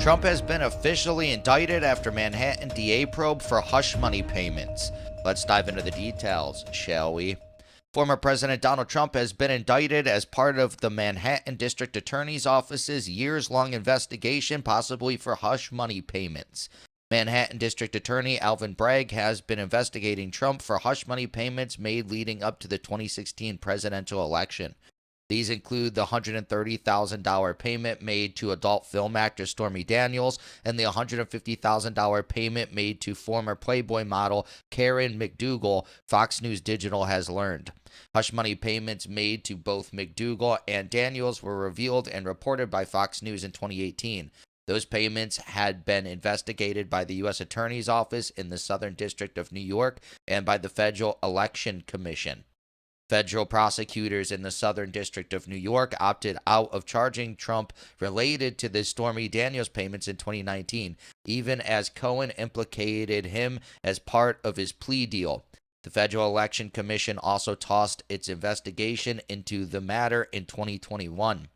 Trump has been officially indicted after Manhattan DA probe for hush money payments. Let's dive into the details, shall we? Former President Donald Trump has been indicted as part of the Manhattan District Attorney's Office's years-long investigation, possibly for hush money payments. Manhattan District Attorney Alvin Bragg has been investigating Trump for hush money payments made leading up to the 2016 presidential election. These include the $130,000 payment made to adult film actor Stormy Daniels and the $150,000 payment made to former Playboy model Karen McDougal, Fox News Digital has learned. Hush money payments made to both McDougal and Daniels were revealed and reported by Fox News in 2018. Those payments had been investigated by the U.S. Attorney's Office in the Southern District of New York and by the Federal Election Commission. Federal prosecutors in the Southern District of New York opted out of charging Trump related to the Stormy Daniels payments in 2019, even as Cohen implicated him as part of his plea deal. The Federal Election Commission also tossed its investigation into the matter in 2021.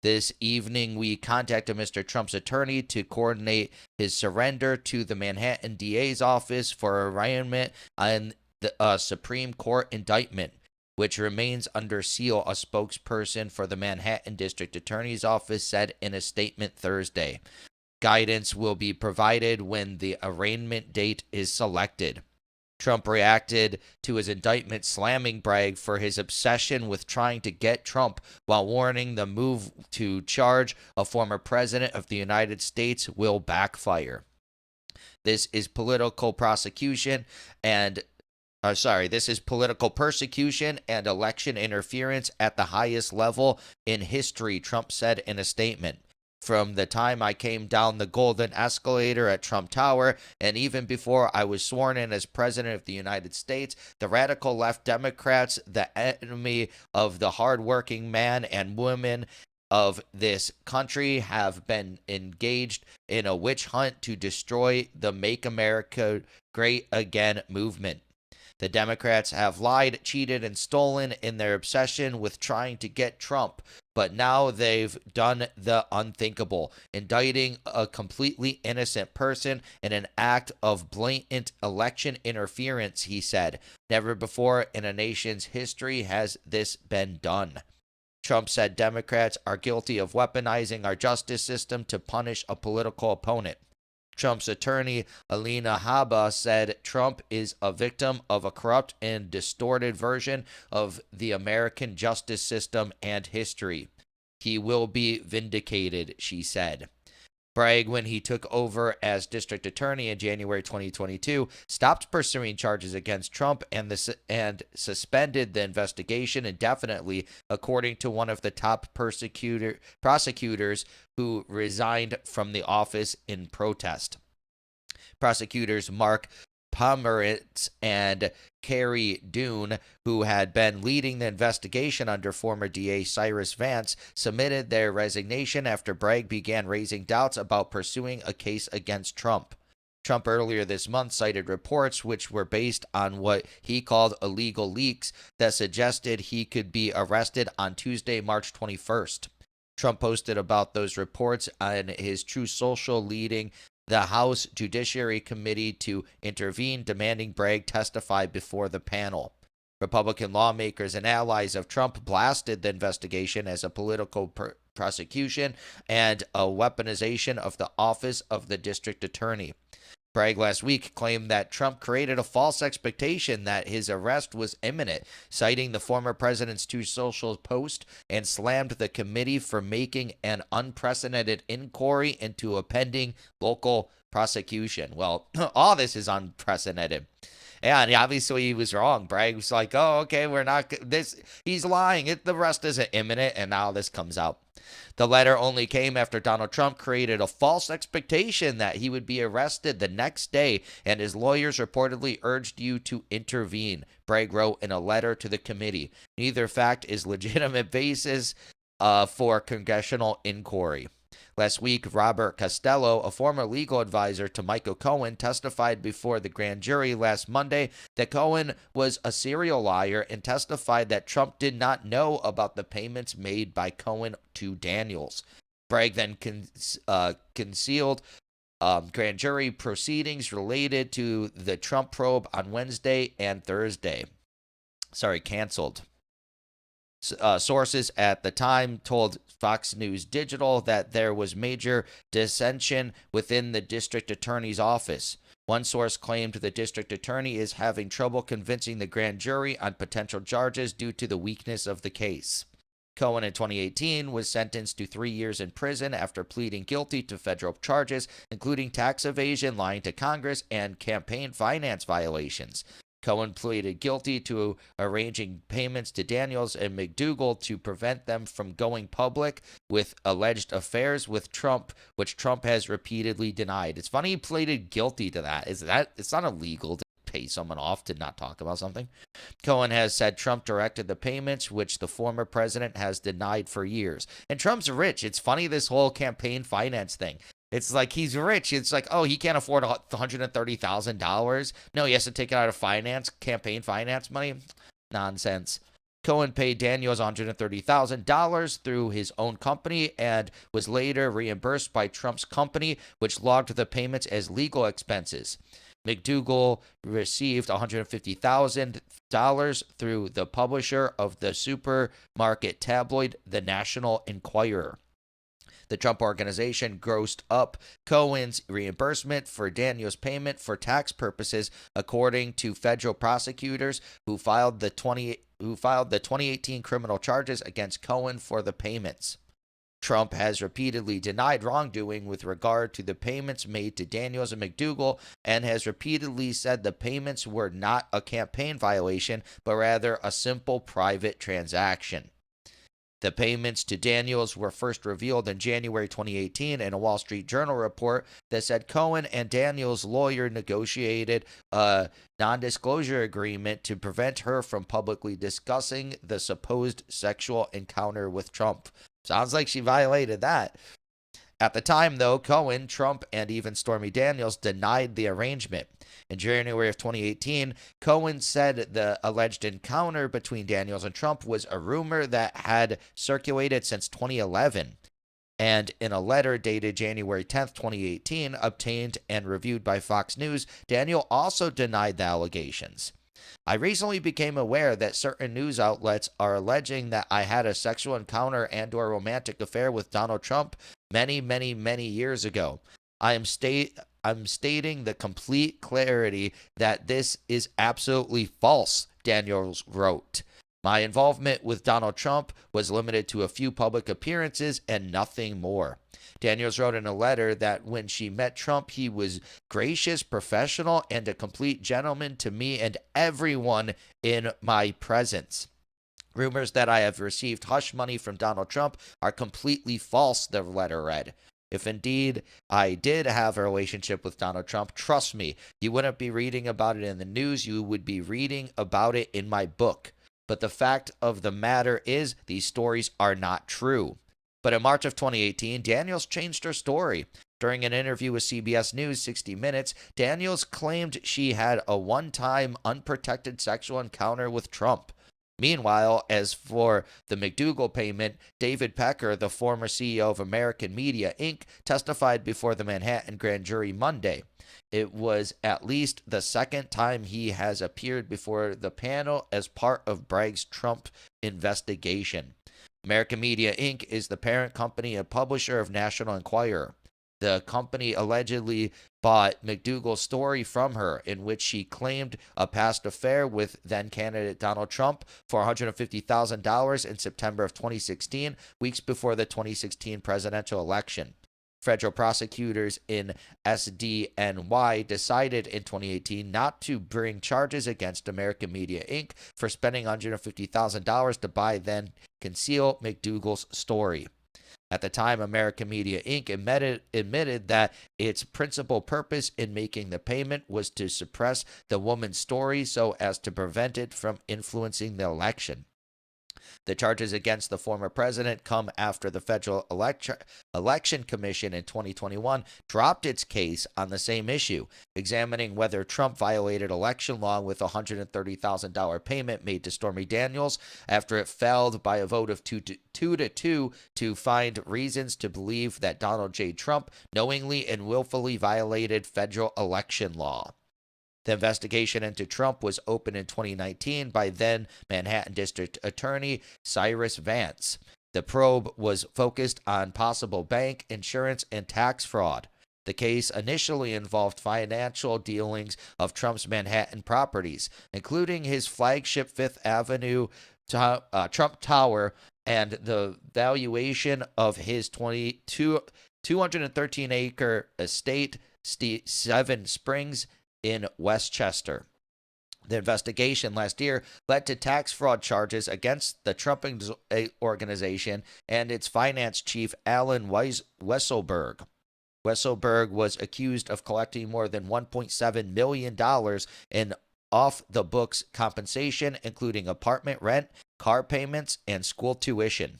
This evening, we contacted Mr. Trump's attorney to coordinate his surrender to the Manhattan DA's office for arraignment on the Supreme Court indictment, which remains under seal, a spokesperson for the Manhattan District Attorney's Office said in a statement Thursday. Guidance will be provided when the arraignment date is selected. Trump reacted to his indictment, slamming Bragg for his obsession with trying to get Trump, while warning the move to charge a former president of the United States will backfire. This is political persecution and election interference at the highest level in history, Trump said in a statement. From the time I came down the golden escalator at Trump Tower, and even before I was sworn in as President of the United States, the radical left Democrats, the enemy of the hardworking man and woman of this country, have been engaged in a witch hunt to destroy the Make America Great Again movement. The Democrats have lied, cheated, and stolen in their obsession with trying to get Trump, but now they've done the unthinkable, indicting a completely innocent person in an act of blatant election interference, he said. Never before in a nation's history has this been done. Trump said Democrats are guilty of weaponizing our justice system to punish a political opponent. Trump's attorney, Alina Habba, said Trump is a victim of a corrupt and distorted version of the American justice system and history. He will be vindicated, she said. Bragg, when he took over as district attorney in January 2022, stopped pursuing charges against Trump and suspended the investigation indefinitely, according to one of the top prosecutors who resigned from the office in protest. Prosecutors Mark Pomerantz and Carrie Doon, who had been leading the investigation under former DA Cyrus Vance, submitted their resignation after Bragg began raising doubts about pursuing a case against Trump. Trump earlier this month cited reports which were based on what he called illegal leaks that suggested he could be arrested on Tuesday, March 21st. Trump posted about those reports on his Truth Social, leading the House Judiciary Committee to intervene, demanding Bragg testify before the panel. Republican lawmakers and allies of Trump blasted the investigation as a political prosecution and a weaponization of the office of the district attorney. Bragg last week claimed that Trump created a false expectation that his arrest was imminent, citing the former president's Truth Social post, and slammed the committee for making an unprecedented inquiry into a pending local prosecution. Well, all this is unprecedented. Yeah, and obviously he was wrong. Bragg was like, oh, okay, we're not this. He's lying. The arrest isn't imminent, and now this comes out. The letter only came after Donald Trump created a false expectation that he would be arrested the next day, and his lawyers reportedly urged you to intervene, Bragg wrote in a letter to the committee. Neither fact is legitimate basis for congressional inquiry. Last week, Robert Costello, a former legal advisor to Michael Cohen, testified before the grand jury last Monday that Cohen was a serial liar and testified that Trump did not know about the payments made by Cohen to Daniels. Bragg then concealed grand jury proceedings related to the Trump probe on Wednesday and Thursday. Canceled. Sources at the time told Fox News Digital that there was major dissension within the district attorney's office. One source claimed the district attorney is having trouble convincing the grand jury on potential charges due to the weakness of the case. Cohen in 2018 was sentenced to 3 years in prison after pleading guilty to federal charges, including tax evasion, lying to Congress, and campaign finance violations. Cohen pleaded guilty to arranging payments to Daniels and McDougal to prevent them from going public with alleged affairs with Trump, which Trump has repeatedly denied. It's funny he pleaded guilty to that. It's not illegal to pay someone off to not talk about something. Cohen has said Trump directed the payments, which the former president has denied for years. And Trump's rich. It's funny, this whole campaign finance thing. It's like he's rich. It's like, oh, he can't afford $130,000. No, he has to take it out of campaign finance money. Nonsense. Cohen paid Daniels $130,000 through his own company and was later reimbursed by Trump's company, which logged the payments as legal expenses. McDougal received $150,000 through the publisher of the supermarket tabloid, The National Enquirer. The Trump Organization grossed up Cohen's reimbursement for Daniels' payment for tax purposes, according to federal prosecutors who filed the 2018 criminal charges against Cohen for the payments. Trump has repeatedly denied wrongdoing with regard to the payments made to Daniels and McDougal, and has repeatedly said the payments were not a campaign violation, but rather a simple private transaction. The payments to Daniels were first revealed in January 2018 in a Wall Street Journal report that said Cohen and Daniels' lawyer negotiated a non-disclosure agreement to prevent her from publicly discussing the supposed sexual encounter with Trump. Sounds like she violated that. At the time, though, Cohen, Trump, and even Stormy Daniels denied the arrangement. In January of 2018, Cohen said the alleged encounter between Daniels and Trump was a rumor that had circulated since 2011. And in a letter dated January 10th, 2018, obtained and reviewed by Fox News, Daniel also denied the allegations. I recently became aware that certain news outlets are alleging that I had a sexual encounter and/or romantic affair with Donald Trump many, many, many years ago. I'm stating the complete clarity that this is absolutely false, Daniels wrote. My involvement with Donald Trump was limited to a few public appearances and nothing more. Daniels wrote in a letter that when she met Trump, he was gracious, professional, and a complete gentleman to me and everyone in my presence. Rumors that I have received hush money from Donald Trump are completely false, the letter read. If indeed I did have a relationship with Donald Trump, trust me, you wouldn't be reading about it in the news, you would be reading about it in my book. But the fact of the matter is, these stories are not true. But in March of 2018, Daniels changed her story. During an interview with CBS News 60 Minutes, Daniels claimed she had a one-time unprotected sexual encounter with Trump. Meanwhile, as for the McDougal payment, David Pecker, the former CEO of American Media, Inc., testified before the Manhattan grand jury Monday. It was at least the second time he has appeared before the panel as part of Bragg's Trump investigation. American Media, Inc. is the parent company and publisher of National Enquirer. The company allegedly bought McDougal's story from her, in which she claimed a past affair with then-candidate Donald Trump for $150,000 in September of 2016, weeks before the 2016 presidential election. Federal prosecutors in SDNY decided in 2018 not to bring charges against American Media, Inc. for spending $150,000 to buy then conceal McDougal's story. At the time, American Media, Inc. admitted that its principal purpose in making the payment was to suppress the woman's story so as to prevent it from influencing the election. The charges against the former president come after the Federal Election Commission in 2021 dropped its case on the same issue, examining whether Trump violated election law with a $130,000 payment made to Stormy Daniels after it failed by a vote of 2-2 to find reasons to believe that Donald J. Trump knowingly and willfully violated federal election law. The investigation into Trump was opened in 2019 by then Manhattan District Attorney Cyrus Vance. The probe was focused on possible bank, insurance, and tax fraud. The case initially involved financial dealings of Trump's Manhattan properties, including his flagship Fifth Avenue Trump Tower and the valuation of his 213-acre estate, Seven Springs, in Westchester. The investigation last year led to tax fraud charges against the Trump organization and its finance chief, Alan Weisselberg. Weisselberg was accused of collecting more than $1.7 million in off-the-books compensation, including apartment rent, car payments, and school tuition.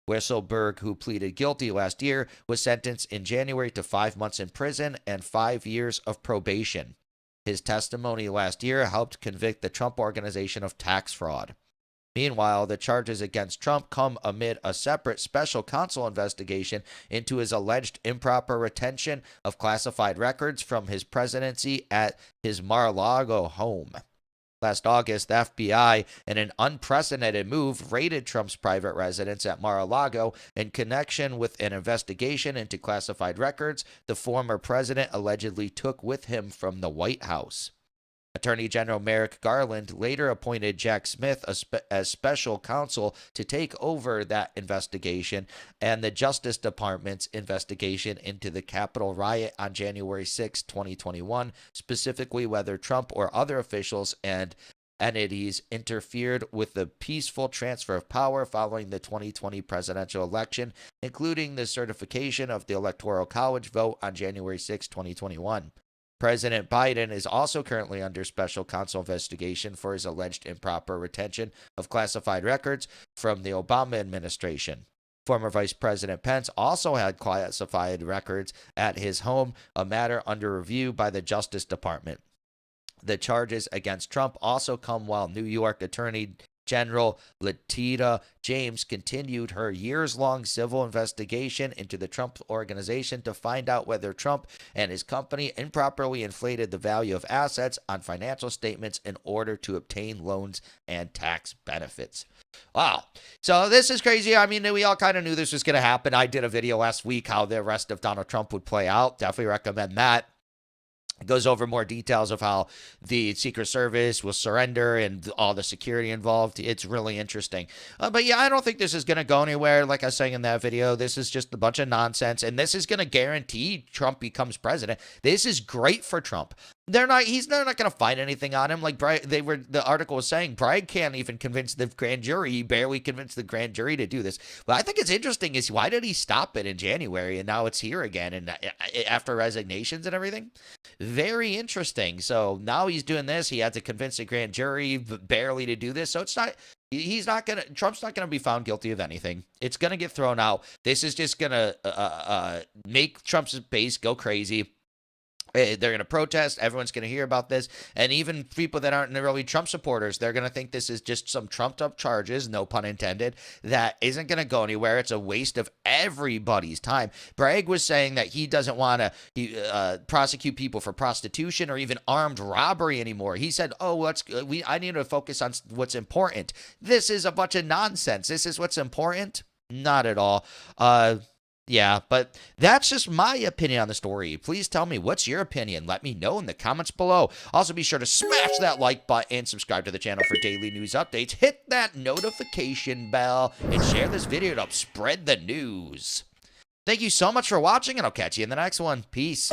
Weisselberg, who pleaded guilty last year, was sentenced in January to 5 months in prison and 5 years of probation. His testimony last year helped convict the Trump organization of tax fraud. Meanwhile, the charges against Trump come amid a separate special counsel investigation into his alleged improper retention of classified records from his presidency at his Mar-a-Lago home. Last August, the FBI, in an unprecedented move, raided Trump's private residence at Mar-a-Lago in connection with an investigation into classified records the former president allegedly took with him from the White House. Attorney General Merrick Garland later appointed Jack Smith as special counsel to take over that investigation and the Justice Department's investigation into the Capitol riot on January 6, 2021, specifically whether Trump or other officials and entities interfered with the peaceful transfer of power following the 2020 presidential election, including the certification of the Electoral College vote on January 6, 2021. President Biden is also currently under special counsel investigation for his alleged improper retention of classified records from the Obama administration. Former Vice President Pence also had classified records at his home, a matter under review by the Justice Department. The charges against Trump also come while New York Attorney General Letitia James continued her years-long civil investigation into the Trump organization to find out whether Trump and his company improperly inflated the value of assets on financial statements in order to obtain loans and tax benefits. Wow. So this is crazy. I mean, we all kind of knew this was going to happen. I did a video last week how the arrest of Donald Trump would play out. Definitely recommend that. It goes over more details of how the Secret Service will surrender and all the security involved. It's really interesting. But yeah, I don't think this is going to go anywhere. Like I was saying in that video, this is just a bunch of nonsense. And this is going to guarantee Trump becomes president. This is great for Trump. They're not going to find anything on him. Like the article was saying, Bragg can't even convince the grand jury. He barely convinced the grand jury to do this. But I think it's interesting is why did he stop it in January and now it's here again and after resignations and everything? Very interesting. So now he's doing this. He had to convince the grand jury barely to do this. So it's not. Trump's not going to be found guilty of anything. It's going to get thrown out. This is just going to make Trump's base go crazy. They're going to protest. Everyone's going to hear about this. And even people that aren't really Trump supporters, they're going to think this is just some trumped up charges, no pun intended, that isn't going to go anywhere. It's a waste of everybody's time. Bragg was saying that he doesn't want to prosecute people for prostitution or even armed robbery anymore. He said, I need to focus on what's important. This is a bunch of nonsense. This is what's important? Not at all. Yeah, but that's just my opinion on the story. Please tell me, what's your opinion? Let me know in the comments below. Also, be sure to smash that like button and subscribe to the channel for daily news updates. Hit that notification bell and share this video to help spread the news. Thank you so much for watching, and I'll catch you in the next one. Peace.